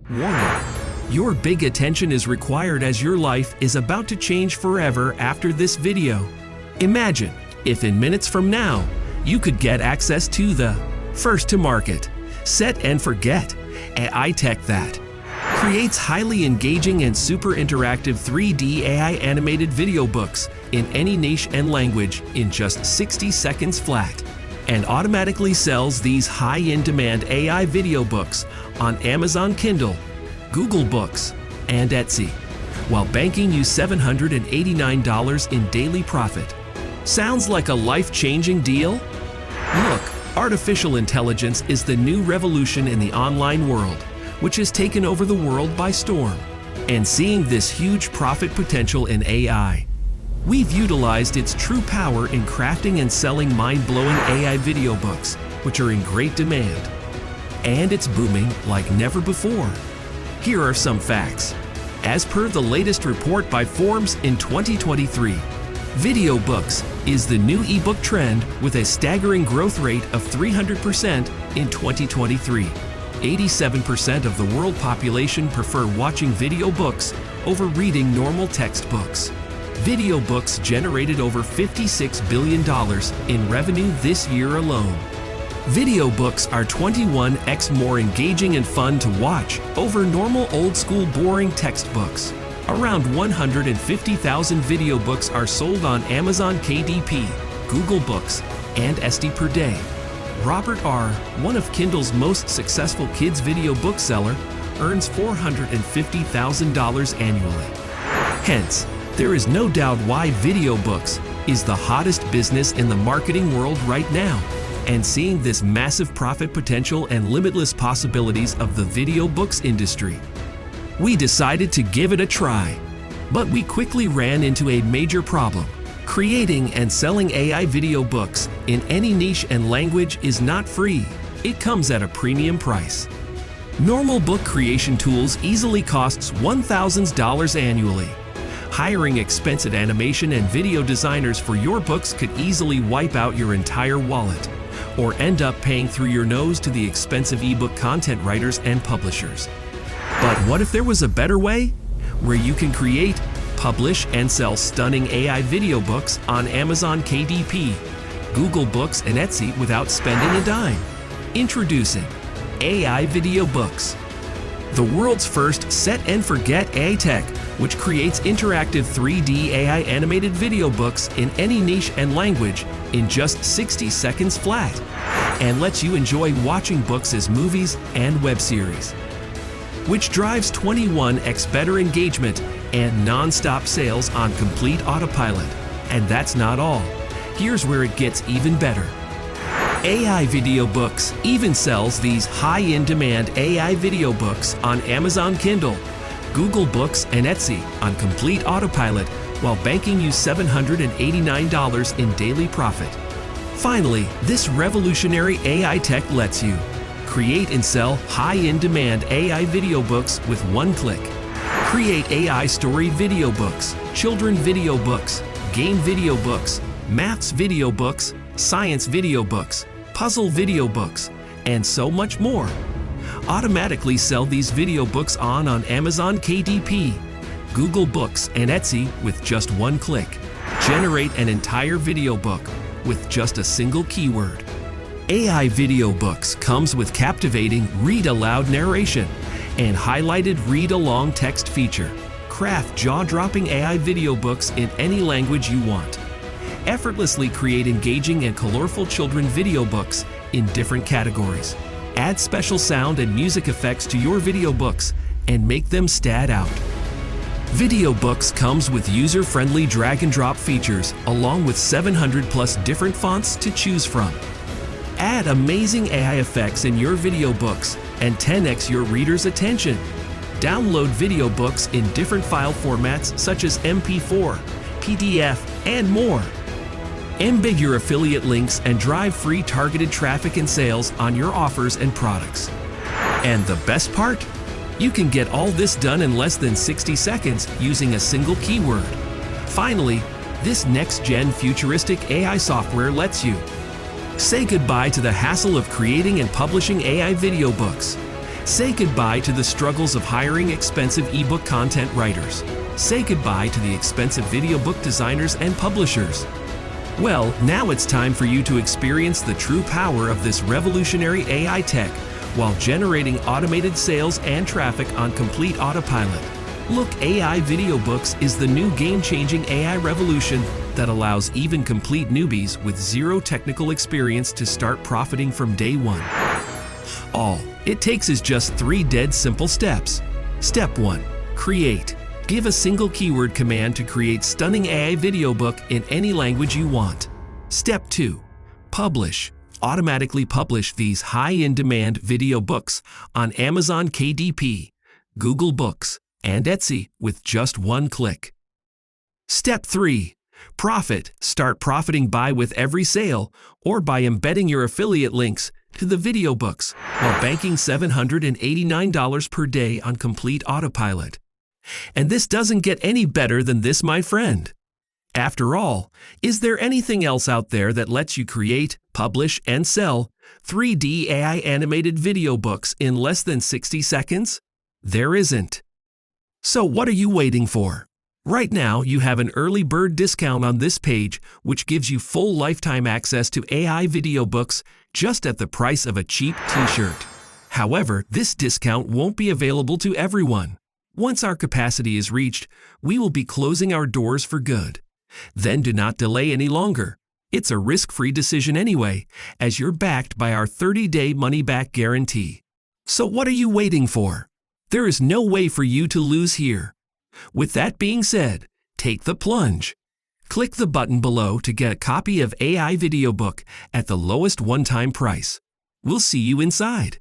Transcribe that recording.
Warning: your big attention is required as your life is about to change forever after this video. Imagine if in minutes from now, you could get access to the first to market, set and forget AI tech that creates highly engaging and super interactive 3D AI animated video books in any niche and language in just 60 seconds flat, and automatically sells these high-in-demand AI video books on Amazon Kindle, Google Books, and Etsy, while banking you $789 in daily profit. Sounds like a life-changing deal? Look, artificial intelligence is the new revolution in the online world, which has taken over the world by storm. And seeing this huge profit potential in AI, we've utilized its true power in crafting and selling mind-blowing AI video books, which are in great demand. And it's booming like never before. Here are some facts. As per the latest report by Forbes in 2023, video books is the new ebook trend with a staggering growth rate of 300% in 2023. 87% of the world population prefer watching video books over reading normal textbooks. Video books generated over $56 billion in revenue this year alone. Video books are 21x more engaging and fun to watch over normal old-school boring textbooks. Around 150,000 video books are sold on Amazon KDP, Google Books, and Etsy per day. Robert R., one of Kindle's most successful kids video bookseller, earns $450,000 annually. Hence, there is no doubt why video books is the hottest business in the marketing world right now. And seeing this massive profit potential and limitless possibilities of the video books industry, we decided to give it a try. But we quickly ran into a major problem. Creating and selling AI video books in any niche and language is not free. It comes at a premium price. Normal book creation tools easily costs $1,000 annually. Hiring expensive animation and video designers for your books could easily wipe out your entire wallet, or end up paying through your nose to the expensive ebook content writers and publishers. But what if there was a better way? Where you can create, publish, and sell stunning AI video books on Amazon KDP, Google Books, and Etsy without spending a dime. Introducing AI Video Books, the world's first set and forget AI tech, which creates interactive 3D AI animated video books in any niche and language in just 60 seconds flat, and lets you enjoy watching books as movies and web series, which drives 21x better engagement and non-stop sales on complete autopilot. And that's not all. Here's where it gets even better. AI Video Books even sells these high-in-demand AI video books on Amazon Kindle, Google Books, and Etsy on complete autopilot while banking you $789 in daily profit. Finally, this revolutionary AI tech lets you create and sell high-in-demand AI video books with one click. Create AI story video books, children video books, game video books, maths video books, science video books, puzzle video books, and so much more. Automatically sell these video books on Amazon KDP, Google Books, and Etsy with just one click. Generate an entire video book with just a single keyword. AI Video Books comes with captivating Read-Aloud Narration and highlighted read-along text feature. Craft jaw-dropping AI video books in any language you want. Effortlessly create engaging and colorful children video books in different categories. Add special sound and music effects to your video books and make them stand out. Video Books comes with user-friendly drag-and-drop features along with 700 plus different fonts to choose from. Add amazing AI effects in your video books and 10x your reader's attention. Download video books in different file formats such as MP4, PDF, and more. Embed your affiliate links and drive free targeted traffic and sales on your offers and products. And the best part? You can get all this done in less than 60 seconds using a single keyword. Finally, this next-gen futuristic AI software lets you say goodbye to the hassle of creating and publishing AI video books Say goodbye to the struggles of hiring expensive ebook content writers. Say goodbye to the expensive video book designers and publishers. Well, now it's time for you to experience the true power of this revolutionary AI tech while generating automated sales and traffic on complete autopilot. Look, AI video books is the new game-changing AI revolution that allows even complete newbies with zero technical experience to start profiting from day one. All it takes is just 3 dead simple steps. Step 1. Create. Give a single keyword command to create stunning AI video book in any language you want. Step 2. Publish. Automatically publish these high-in-demand video books on Amazon KDP, Google Books, and Etsy with just 1 click. Step 3. Profit. Start profiting by with every sale or by embedding your affiliate links to the video books while banking $789 per day on complete autopilot. And this doesn't get any better than this, my friend. After all, is there anything else out there that lets you create, publish, and sell 3D AI animated video books in less than 60 seconds? There isn't. So what are you waiting for? Right now, you have an early bird discount on this page, which gives you full lifetime access to AI video books just at the price of a cheap t-shirt. However, this discount won't be available to everyone. Once our capacity is reached, we will be closing our doors for good. Then do not delay any longer. It's a risk-free decision anyway, as you're backed by our 30-day money-back guarantee. So what are you waiting for? There is no way for you to lose here. With that being said, take the plunge. Click the button below to get a copy of AI Video Book at the lowest one-time price. We'll see you inside.